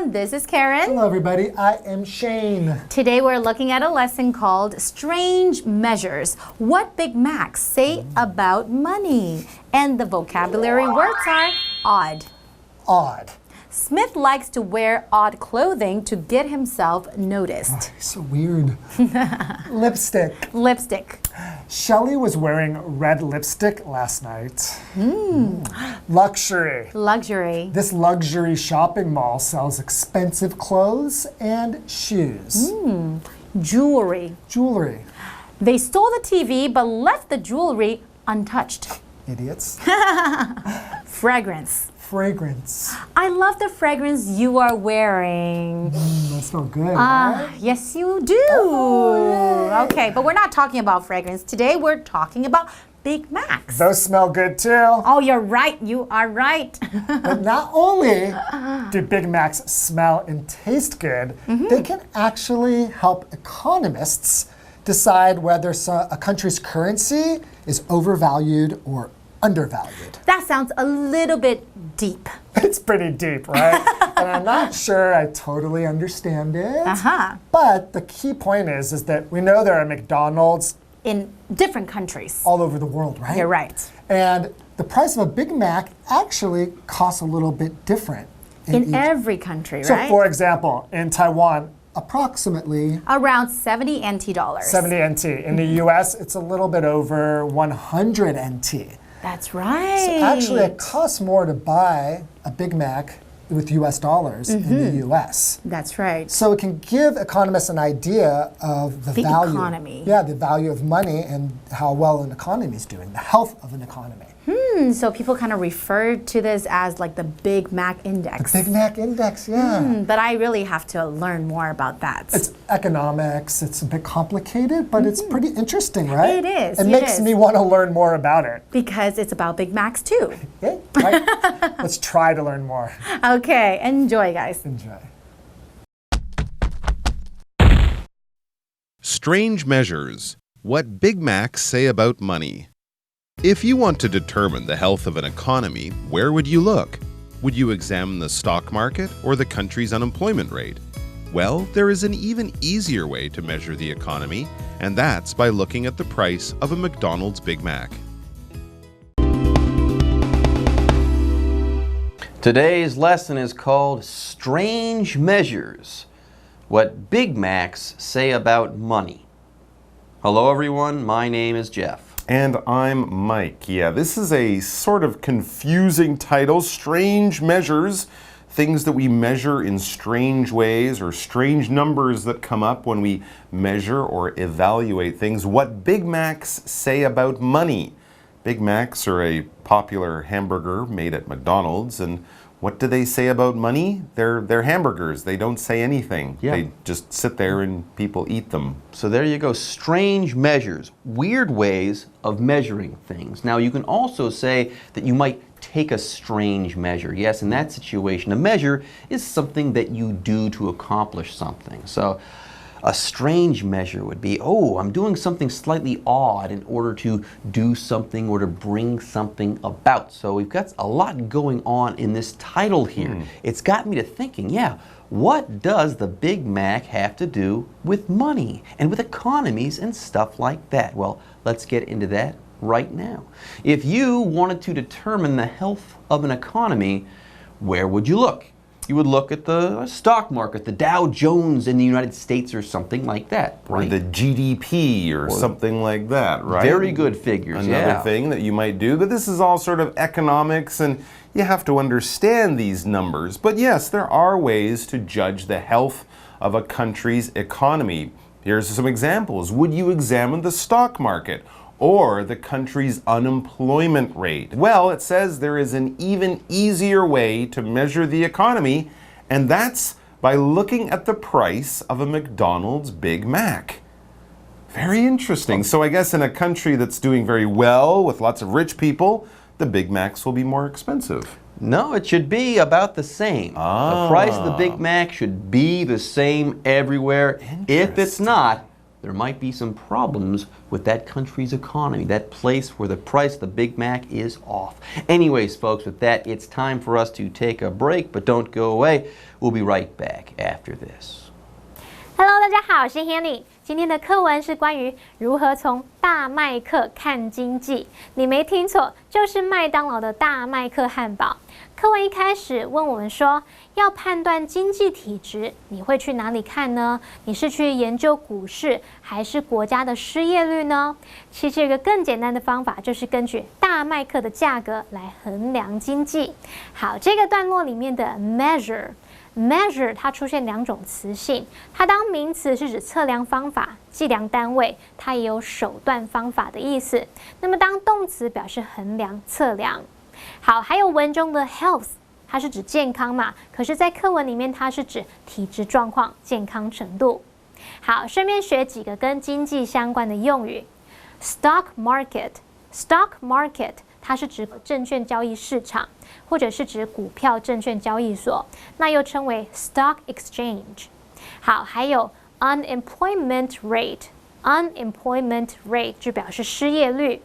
everyone, this is Karen. Hello everybody, I am Shane. Today we're looking at a lesson called Strange Measures. What Big Macs say about money. And the vocabulary words are odd. Odd. Smith likes to wear odd clothing to get himself noticed. He's so weird. Lipstick. Lipstick. Shelley was wearing red lipstick last night. Luxury. Luxury. This luxury shopping mall sells expensive clothes and shoes. Jewelry. Jewelry. They stole the TV but left the jewelry untouched. Idiots. Fragrance. Fragrance. I love the fragrance you are wearing. That smells good, right? Yes, you do. Oh, okay, but we're not talking about fragrance. Today we're talking about Big Macs. Those smell good too. Oh, you're right. You are right. But not only do Big Macs smell and taste good, they can actually help economists decide whether a country's currency is overvalued or undervalued. That sounds a little bit deep. It's pretty deep, right? And I'm not sure I totally understand it. But the key point is that we know there are McDonald's in different countries. All over the world, right? You're right. And the price of a Big Mac actually costs a little bit different in every country, right? So for example, in Taiwan, approximately around 70 NT dollars. 70 NT. In the US, it's a little bit over 100 NT. That's right. So actually, it costs more to buy a Big Mac with US dollars in the US. That's right. So it can give economists an idea of the value. Economy. Yeah, the value of money and how well an economy is doing, the health of an economy. So people kind of refer to this as like the Big Mac Index. The Big Mac Index, yeah. But I really have to learn more about that. It's economics. It's a bit complicated, but it's pretty interesting, right? It is. It makes me want to learn more about it. Because it's about Big Macs too. Yeah, right? Let's try to learn more. Okay, enjoy, guys. Enjoy. Strange measures. What Big Macs say about money. If you want to determine the health of an economy, where would you look? Would you examine the stock market or the country's unemployment rate? Well, there is an even easier way to measure the economy, and that's by looking at the price of a McDonald's Big Mac. Today's lesson is called Strange Measures. What Big Macs say about money. Hello everyone, my name is Jeff. And I'm Mike. Yeah, this is a sort of confusing title, Strange Measures, things that we measure in strange ways or strange numbers that come up when we measure or evaluate things. What Big Macs say about money. Big Macs are a popular hamburger made at McDonald's, and what do they say about money? They're hamburgers. They don't say anything. Yeah. They just sit there and people eat them. So there you go, strange measures, weird ways of measuring things. Now you can also say that you might take a strange measure. Yes, in that situation, a measure is something that you do to accomplish something. So a strange measure would be, oh, I'm doing something slightly odd in order to do something or to bring something about. So we've got a lot going on in this title here. It's got me to thinking, yeah, what does the Big Mac have to do with money and with economies and stuff like that? Well, let's get into that right now. If you wanted to determine the health of an economy, where would you look? You would look at the stock market, the Dow Jones in the United States or something like that, right? Or the GDP or something like that, right? Very good figures, Another thing that you might do, but this is all sort of economics and you have to understand these numbers. But yes, there are ways to judge the health of a country's economy. Here's some examples. Would you examine the stock market? Or the country's unemployment rate? Well, it says there is an even easier way to measure the economy, and that's by looking at the price of a McDonald's Big Mac. Very interesting. So I guess in a country that's doing very well with lots of rich people, the Big Macs will be more expensive. No, it should be about the same. The price of the Big Mac should be the same everywhere. If it's not, there might be some problems with that country's economy, that place where the price of the Big Mac is off. Anyways, folks, with that, it's time for us to take a break, but don't go away. We'll be right back after this. Hello， 大家好，我是 Hanny。今天的课文是关于如何从大麦克看经济。你没听错，就是麦当劳的大麦克汉堡。课文一开始问我们说，要判断经济体质，你会去哪里看呢？你是去研究股市，还是国家的失业率呢？其实有一个更简单的方法，就是根据大麦克的价格来衡量经济。好，这个段落里面的 measure 它出现两种词性，它当名词是指测量方法、计量单位，它也有手段方法的意思。那么当动词表示衡量、测量。好，还有文中的 health， 它是指健康嘛，可是在课文里面它是指体质状况、健康程度。好，顺便学几个跟经济相关的用语。stock market 它是指证券交易市场，或者是指股票证券交易所，那又称为 stock exchange。好，还有 unemployment rate 就表示失业率。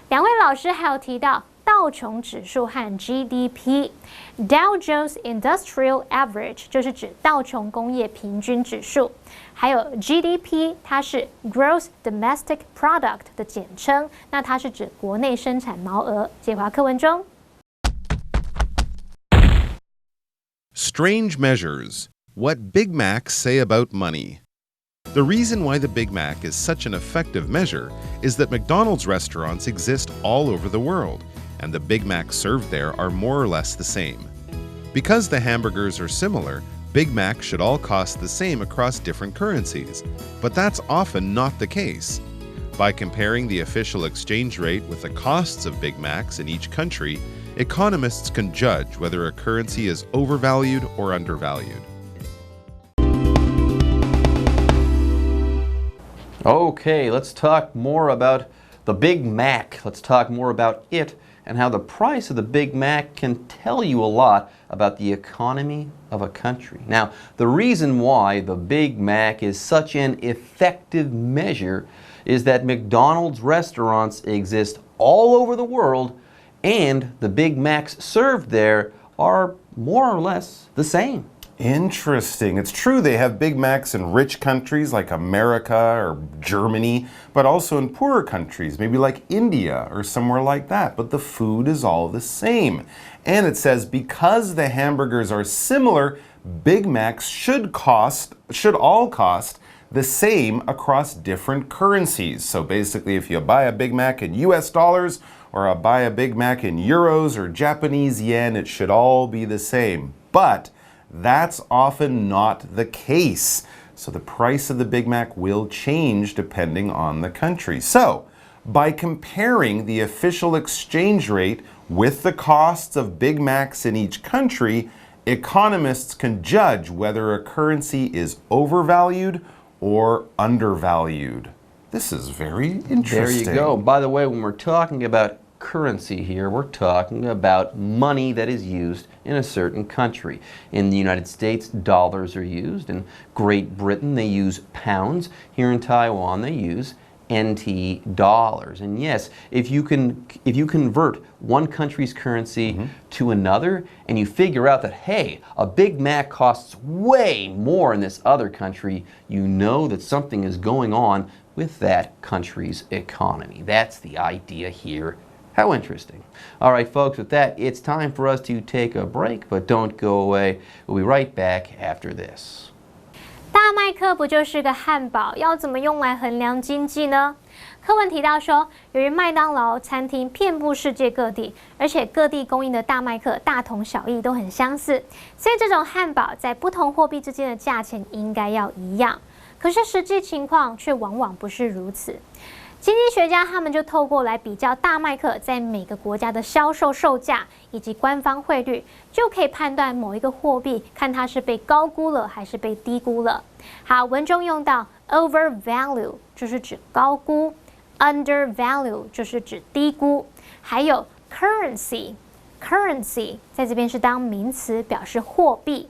两位老师还有提到道琼指数和 GDP。Dow Jones Industrial Average 就是指道琼工业平均指数，还有 GDP 它是 Gross Domestic Product 的简称，那它是指国内生产毛额。解华课文中 Strange measures. What Big Macs say about money. The reason why the Big Mac is such an effective measure is that McDonald's restaurants exist all over the world, and the Big Macs served there are more or less the same. Because the hamburgers are similar, Big Macs should all cost the same across different currencies, but that's often not the case. By comparing the official exchange rate with the costs of Big Macs in each country, economists can judge whether a currency is overvalued or undervalued. Okay, let's talk more about the Big Mac. Let's talk more about it and how the price of the Big Mac can tell you a lot about the economy of a country. Now, the reason why the Big Mac is such an effective measure is that McDonald's restaurants exist all over the world, and the Big Macs served there are more or less the same. Interesting. It's true they have Big Macs in rich countries like America or Germany, but also in poorer countries, maybe like India or somewhere like that. But the food is all the same. And it says because the hamburgers are similar, Big Macs should all cost the same across different currencies. So basically, if you buy a Big Mac in US dollars or buy a Big Mac in euros or Japanese yen, it should all be the same. But that's often not the case. So the price of the Big Mac will change depending on the country. So by comparing the official exchange rate with the costs of Big Macs in each country, economists can judge whether a currency is overvalued or undervalued. This is very interesting. There you go. By the way, when we're talking about currency here, we're talking about money that is used in a certain country. In the United States, dollars are used. In Great Britain, they use pounds. Here in Taiwan, they use NT dollars. And yes, if you convert one country's currency to another and you figure out that, hey, a Big Mac costs way more in this other country, you know that something is going on with that country's economy. That's the idea here. How interesting. All right, folks, with that, it's time for us to take a break, but don't go away. We'll be right back after this. 大麦克不就是个汉堡，要怎么用来衡量经济呢？课文提到说，由于麦当劳餐厅遍布世界各地，而且各地供应的大麦克大同小异，都很相似，所以这种汉堡在不同货币之间的价钱应该要一样。可是实际情况却往往不是如此。经济学家他们就透过来比较大麦克在每个国家的销售售价以及官方汇率，就可以判断某一个货币，看它是被高估了还是被低估了。好，文中用到 overvalue 就是指高估 ，undervalue 就是指低估，还有 currency 在这边是当名词表示货币。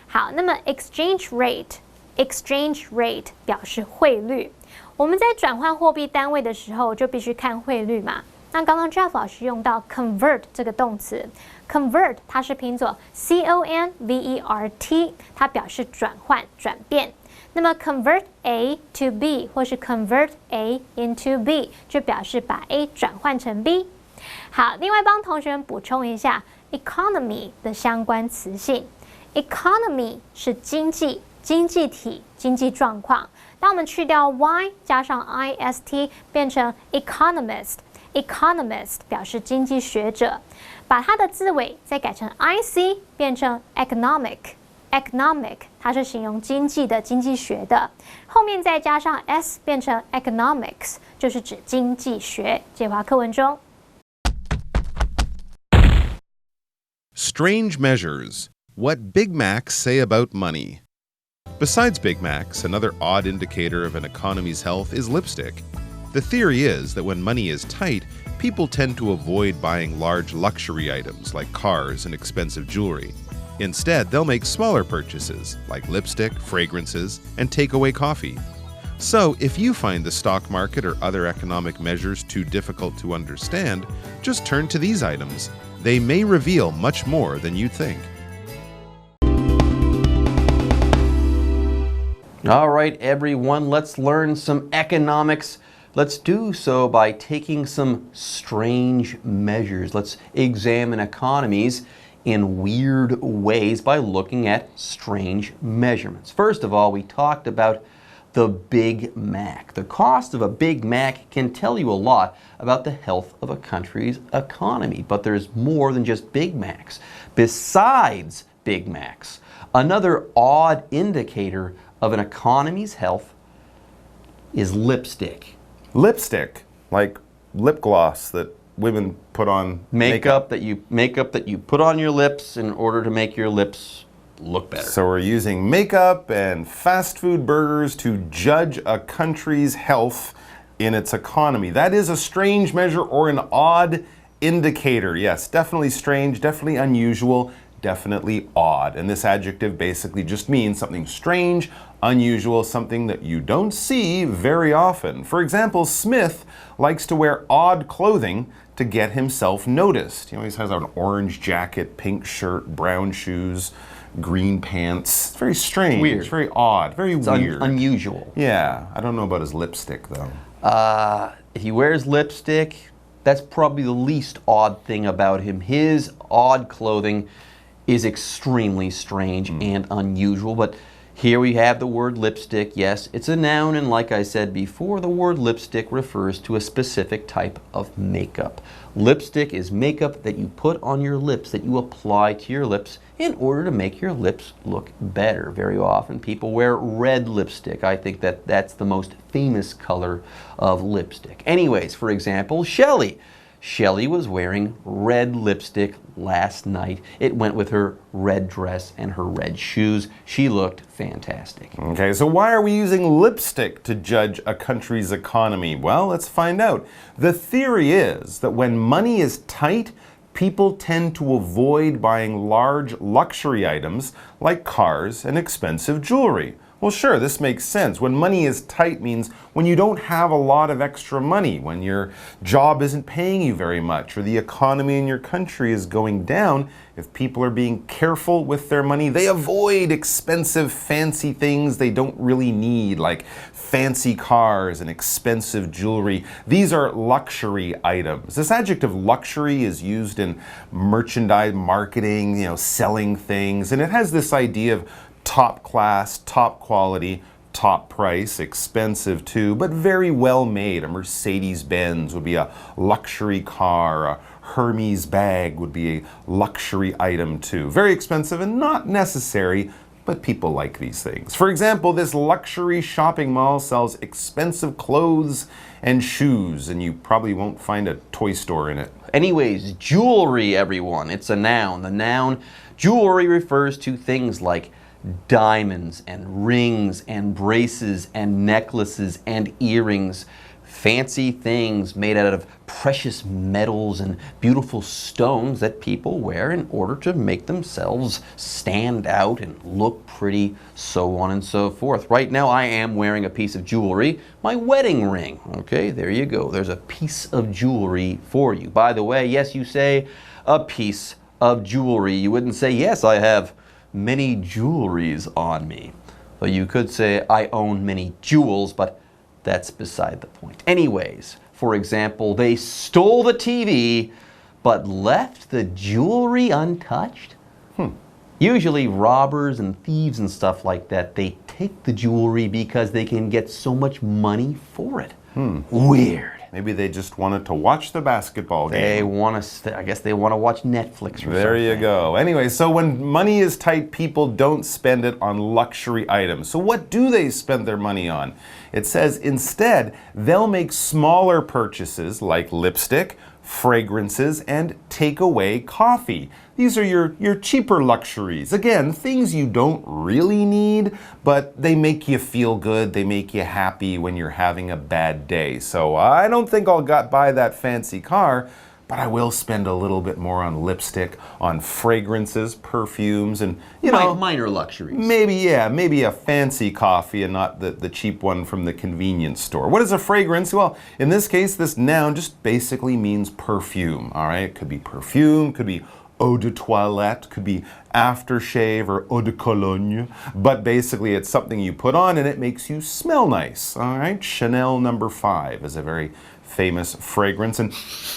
好，那么 exchange rate exchange rate 表示汇率。我们在转换货币单位的时候，就必须看汇率嘛。那刚刚 Jeff 老师用到 convert 这个动词 ，convert 它是拼作 convert，它表示转换、转变。那么 convert A to B 或是 convert A into B 就表示把 A 转换成 B。好，另外帮同学们补充一下 economy 的相关词性。economy 是经济、经济体、经济状况。当我们去掉 y 加上 ist 变成 economist。economist 表示经济学者，把它的字尾再改成 ic 变成 economic。economic 它是形容经济的、经济学的，后面再加上 s 变成 economics， 就是指经济学。介华课文中 Strange measures. What Big Macs say about money. Besides Big Macs, another odd indicator of an economy's health is lipstick. The theory is that when money is tight, people tend to avoid buying large luxury items like cars and expensive jewelry. Instead, they'll make smaller purchases like lipstick, fragrances, and takeaway coffee. So, if you find the stock market or other economic measures too difficult to understand, just turn to these items. They may reveal much more than you think. All right, everyone, let's learn some economics. Let's do so by taking some strange measures. Let's examine economies in weird ways by looking at strange measurements. First of all, we talked about the Big Mac. The cost of a Big Mac can tell you a lot about the health of a country's economy, but there's more than just Big Macs. Besides Big Macs, another odd indicator of an economy's health is lipstick. Lipstick, like lip gloss that women put on Makeup that you put on your lips in order to make your lips look better. So we're using makeup and fast food burgers to judge a country's health in its economy. That is a strange measure or an odd indicator. Yes, definitely strange, definitely unusual, definitely odd. And this adjective basically just means something strange, unusual, something that you don't see very often. For example, Smith likes to wear odd clothing to get himself noticed. He always has an orange jacket, pink shirt, brown shoes, green pants. It's very strange. Weird. It's very odd. Very weird. Unusual. Yeah. I don't know about his lipstick, though. If he wears lipstick, that's probably the least odd thing about him. His odd clothing is extremely strange and unusual, but here we have the word lipstick. Yes, it's a noun, and like I said before, the word lipstick refers to a specific type of makeup. Lipstick is makeup that you put on your lips, that you apply to your lips in order to make your lips look better. Very often people wear red lipstick. I think that's the most famous color of lipstick. Anyways, for example, Shelley. Shelley was wearing red lipstick last night. It went with her red dress and her red shoes. She looked fantastic. Okay, so why are we using lipstick to judge a country's economy? Well, let's find out. The theory is that when money is tight, people tend to avoid buying large luxury items like cars and expensive jewelry. Well, sure, this makes sense. When money is tight means when you don't have a lot of extra money, when your job isn't paying you very much, or the economy in your country is going down. If people are being careful with their money, they avoid expensive, fancy things they don't really need, like fancy cars and expensive jewelry. These are luxury items. This adjective luxury is used in merchandise marketing, selling things, and it has this idea of top class, top quality, top price, expensive too, but very well made. A Mercedes-Benz would be a luxury car. A Hermes bag would be a luxury item too. Very expensive and not necessary, but people like these things. For example, this luxury shopping mall sells expensive clothes and shoes, and you probably won't find a toy store in it. Anyways, jewelry, everyone. It's a noun. The noun jewelry refers to things like diamonds and rings and braces and necklaces and earrings. fancy things made out of precious metals and beautiful stones that people wear in order to make themselves stand out and look pretty, so on and so forth. Right now I am wearing a piece of jewelry, my wedding ring. Okay, there you go. There's a piece of jewelry for you. By the way, yes, you say a piece of jewelry. You wouldn't say, yes, I have many jewelries on me. But you could say, I own many jewels, but that's beside the point. Anyways, for example, they stole the TV, but left the jewelry untouched. Usually robbers and thieves and stuff like that, they take the jewelry because they can get so much money for it. Weird. Maybe they just wanted to watch the basketball game. They want to, I guess they want to watch Netflix or something. There you go. Anyway, so when money is tight, people don't spend it on luxury items. So what do they spend their money on? It says instead, they'll make smaller purchases like lipstick, fragrances, and takeaway coffee. These are your cheaper luxuries. Again, things you don't really need, but they make you feel good. They make you happy when you're having a bad day. So I don't think I'll buy that fancy car, but I will spend a little bit more on lipstick, on fragrances, perfumes, and, you know, minor luxuries. Maybe a fancy coffee and not the cheap one from the convenience store. What is a fragrance? Well, in this case, this noun just basically means perfume, all right? It could be perfume, could be eau de toilette, could be aftershave or eau de cologne, but basically it's something you put on and it makes you smell nice, all right? Chanel No. 5 is a very famous fragrance, and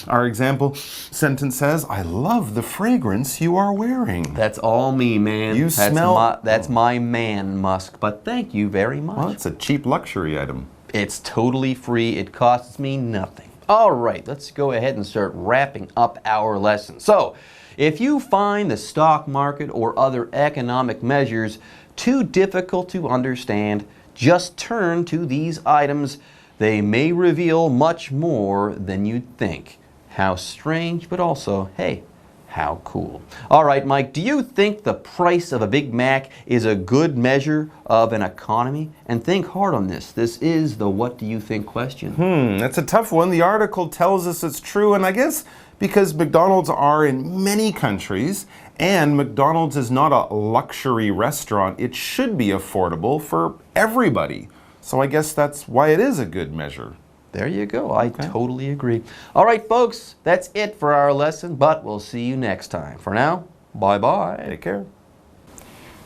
our example sentence says, I love the fragrance you are wearing. That's all me, man. You smell... That's my man, Musk, but thank you very much. Well, it's a cheap luxury item. It's totally free. It costs me nothing. All right, let's go ahead and start wrapping up our lesson. So, if you find the stock market or other economic measures too difficult to understand, just turn to these items. They may reveal much more than you'd think. How strange, but also, hey, how cool. All right, Mike, do you think the price of a Big Mac is a good measure of an economy? And think hard on this. This is the what do you think question. That's a tough one. The article tells us it's true, and I guess because McDonald's are in many countries, and McDonald's is not a luxury restaurant, it should be affordable for everybody. So I guess that's why it is a good measure. There you go. I totally agree. All right, folks, that's it for our lesson, but we'll see you next time. For now, bye-bye. Take care.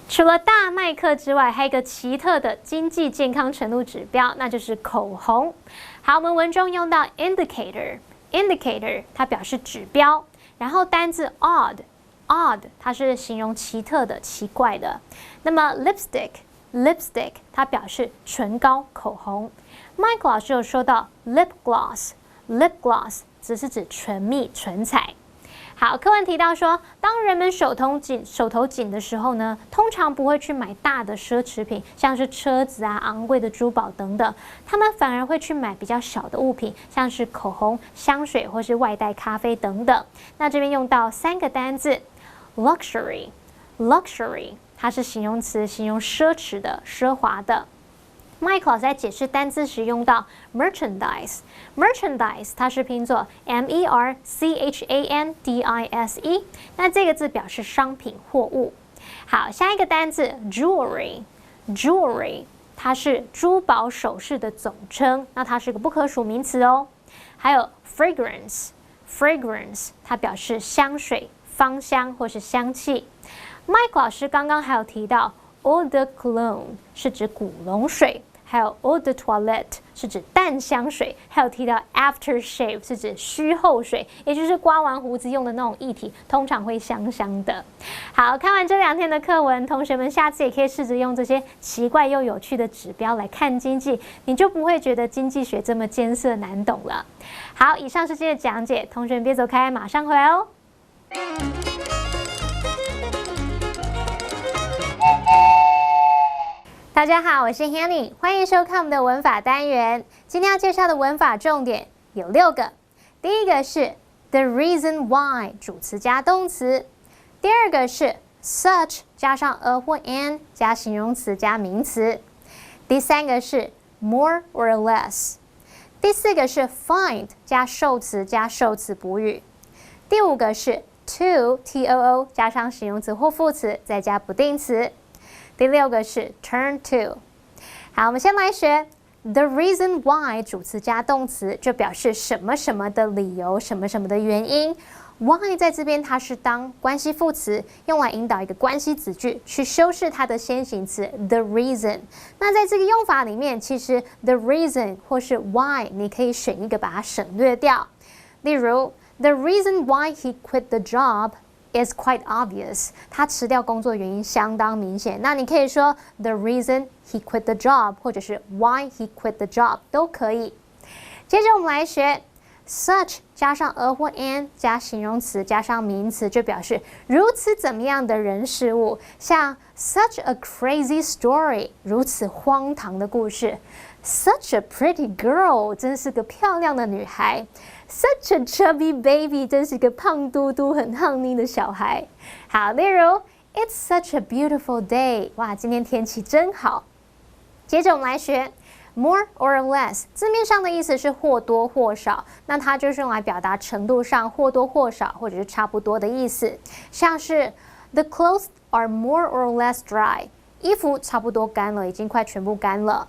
除了大麦克之外，还有一个奇特的经济健康程度指标，那就是口红。好，我们文中用到 indicator，indicator 它表示指标，然后单字 odd 它是形容奇特的、奇怪的。那么 lipstick 它表示唇膏、口红。Mike 老师有说到 lip gloss 只是指唇蜜、唇彩。好，课文提到说，当人们手头紧的时候呢，通常不会去买大的奢侈品，像是车子啊、昂贵的珠宝等等，他们反而会去买比较小的物品，像是口红、香水或是外带咖啡等等。那这边用到3个单字 luxury， 它是形容词，形容奢侈的、奢华的。Mike 老师在解释单字时用到 merchandise， 它是拼作 merchandise， 那这个字表示商品、货物。好，下一个单字 jewelry， 它是珠宝首饰的总称，那它是个不可数名词哦。还有 fragrance， 它表示香水、芳香或是香气。Mike 老师刚刚还有提到 eau de cologne 是指古龙水，还有 eau de toilette 是指淡香水，还有提到 aftershave 是指须后水，也就是刮完胡子用的那种液体，通常会香香的。好，看完这2天的课文，同学们下次也可以试着用这些奇怪又有趣的指标来看经济，你就不会觉得经济学这么艰涩难懂了。好，以上是今天的讲解，同学们别走开，马上回来哦。大家好，我是 Hanny， 欢迎收看我们的文法单元。今天要介绍的文法重点有6个。第一个是 the reason why 主词加动词，第二个是 such 加上 a 或 an 加形容词加名词，第三个是 more or less，第4个是 find 加受词加受词补语。第5个是 to too 加上形容词或副词再加不定词。第6个是 turn to。好，我们先来学 the reason why 主词加动词，就表示什么什么的理由，什么什么的原因。Why 在这边它是当关系副词，用来引导一个关系子句，去修饰它的先行词 the reason。那在这个用法里面，其实 the reason 或是 why 你可以选一个把它省略掉。例如 the reason why he quit the job is quite obvious。他辞掉工作原因相当明显。那你可以说 the reason he quit the job， 或者是 why he quit the job 都可以。接着我们来学。Such 加上 a 或 an 加形容词加上名词，就表示如此怎么样的人事物。像 such a crazy story 如此荒唐的故事。Such a pretty girl 真是个漂亮的女孩。Such a chubby baby 真是个胖嘟嘟很honey腻的小孩。好，例如 It's such a beautiful day 哇，今天天气真好。接着我们来学。More or less 字面上的意思是或多或少，那它就是用来表达程度上或多或少或者是差不多的意思。像是 The clothes are more or less dry， 衣服差不多干了，已经快全部干了。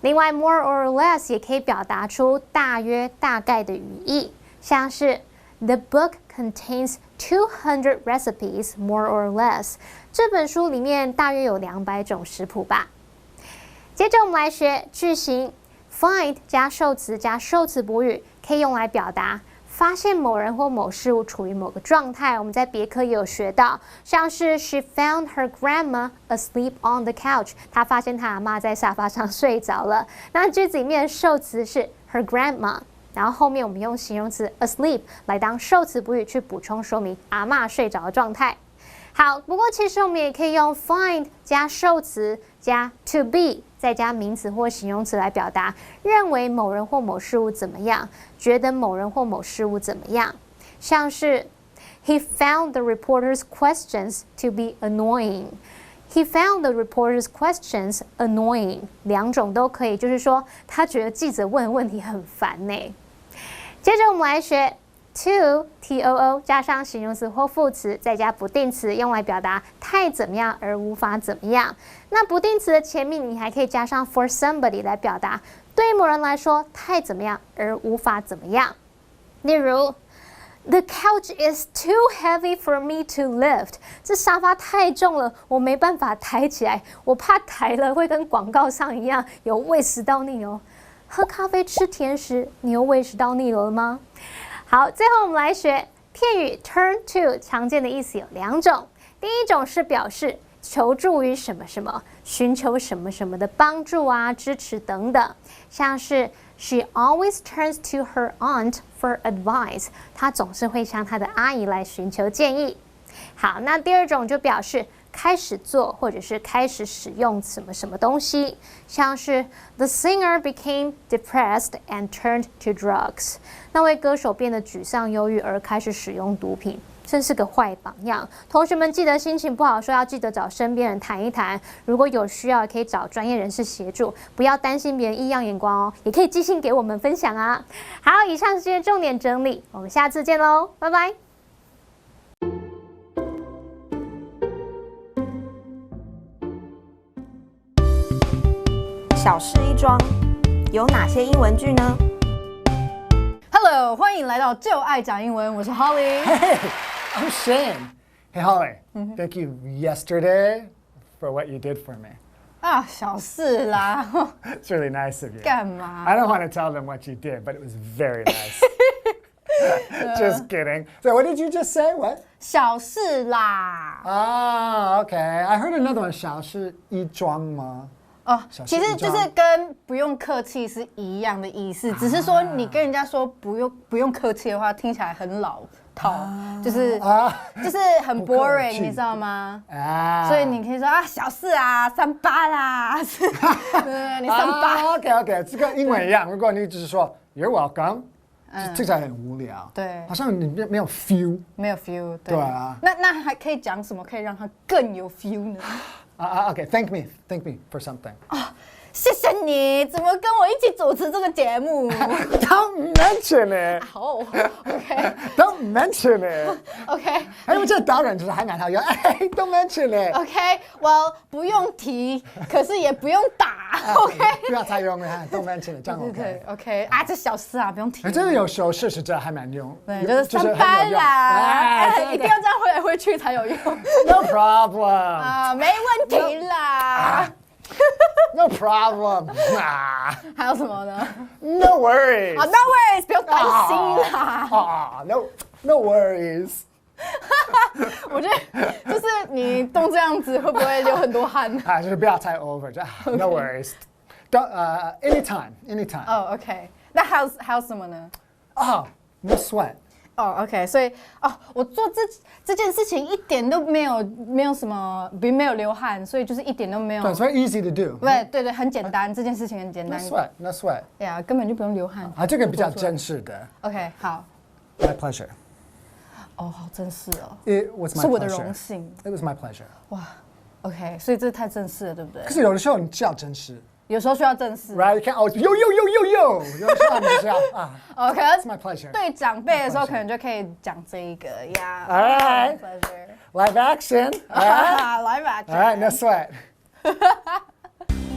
另外 more or less 也可以表达出大约大概的语义，像是 The book contains 200 recipes more or less， 这本书里面大约有200种食谱吧。接着我们来学句型 ，find 加受词加受词补语，可以用来表达发现某人或某事物处于某个状态。我们在别科也有学到，像是 She found her grandma asleep on the couch， 她发现她阿嬷在沙发上睡着了。那句子里面的受词是 her grandma， 然后后面我们用形容词 asleep 来当受词补语去补充说明阿嬷睡着的状态。好，不过其实我们也可以用 find 加受词加 to be， 再加名词或形容词来表达认为某人或某事物怎么样，觉得某人或某事物怎么样。像是 He found the reporter's questions to be annoying。 He found the reporter's questions annoying， 两种都可以，就是说他觉得记者问的问题很烦呢。接着我们来学to too 加上形容词或副词，再加不定词，用来表达太怎么样而无法怎么样。那不定词的前面你还可以加上 for somebody 来表达对某人来说太怎么样而无法怎么样。例如 The couch is too heavy for me to lift。 这沙发太重了，我没办法抬起来，我怕抬了会跟广告上一样有胃食道逆流。喝咖啡吃甜食，你有胃食道逆流了吗？好，最后我们来学片语 turn to， 常见的意思有2种。第一种是表示求助于什么什么，寻求什么什么的帮助啊、支持等等，像是 She always turns to her aunt for advice。 她总是会向她的阿姨来寻求建议。好，那第2种就表示开始做或者是开始使用什么什么东西，像是 The singer became depressed and turned to drugs。 那位歌手变得沮丧忧郁而开始使用毒品，真是个坏榜样。同学们记得心情不好的时候要记得找身边人谈一谈，如果有需要也可以找专业人士协助，不要担心别人异样眼光哦，也可以寄信给我们分享啊。好，以上是今天重点整理，我们下次见喽，拜拜。小事一桩，有哪些英文句呢 Hello， 欢迎来到就爱讲英文，我是 Holly。 Hey, I'm Shane. Hey, Holly, thank you yesterday for what you did for me. 啊，小事啦， It's really nice of you. 干嘛？ I don't want to tell them what you did, but it was very nice. Just kidding. So what did you just say? What? 小事啦。 Ah, okay. I heard another one. 小事一桩吗？哦，小事其实就是跟不用客气是一样的意思，只是说你跟人家说不用客气的话，听起来很老套，就是很 boring， 你知道吗？啊，所以你可以说啊，小事啊，38啦，对，你38。OK， 这个英文一样。如果你只是说 You're welcome， 听起来很无聊，对，好像你没有 feel， 没有 feel， 对啊。那还可以讲什么可以让它更有 feel 呢？Okay, thank me for something. 谢谢你，怎么跟我一起主持这个节目？ Don't mention it. 好 ，OK Don't mention it. OK 哎，我这当然就是还蛮好用。哎，Don't mention it. OK，well 不用提，可是也不用打。OK，不要太用了，Don't mention it，这样 OK。对 OK 啊，这小事啊，不用提。真的有时候事实这还蛮用，对，就是上班啦，一定要这样回来回去才有用。No problem. 啊，没问题啦。No problem. 啊还有什么呢？ No worries. 啊 ，No worries，不用担心啦。No worries. 我觉得就是你动这样子，会不会流很多汗？啊，就是不要太 over，就 No worries. Anytime. 哦 ，OK， 那还有什么呢？Oh, no sweat. 哦 ，OK， 所以我做这件事情一点都没有什么，没有流汗，所以就是一点都没有。It's very easy to do. 对，很简单，这件事情很简单。 No sweat. 对啊，根本就不用流汗。啊，这个比较正式的。 OK， 好。 My pleasure. 哦，好正式哦。 It was my pleasure. 是我的荣幸。 It was my pleasure. 哇 ，OK， 所以这太正式了，对不对？可是有的时候你需要正式。有时候需要正式。 Right? You can't always yo. 有的时候你需要啊。OK， It's my pleasure. 对长辈的时候，可能就可以讲这一个呀。 All right. Pleasure. Live action. All right. Live action. All right. No sweat.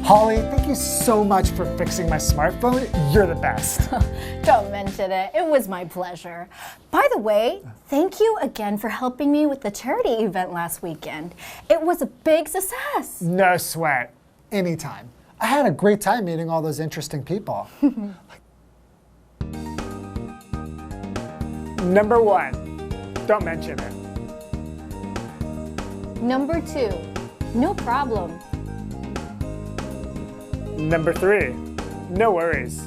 Holly, thank you so much for fixing my smartphone. You're the best. Don't mention it. It was my pleasure. By the way, thank you again for helping me with the charity event last weekend. It was a big success. No sweat. Anytime. I had a great time meeting all those interesting people. Number 1, don't mention it. Number 2, no problem. Number 3, no worries.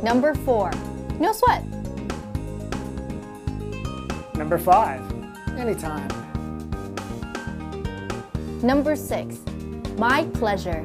Number 4, no sweat. Number 5, anytime. Number 6, my pleasure.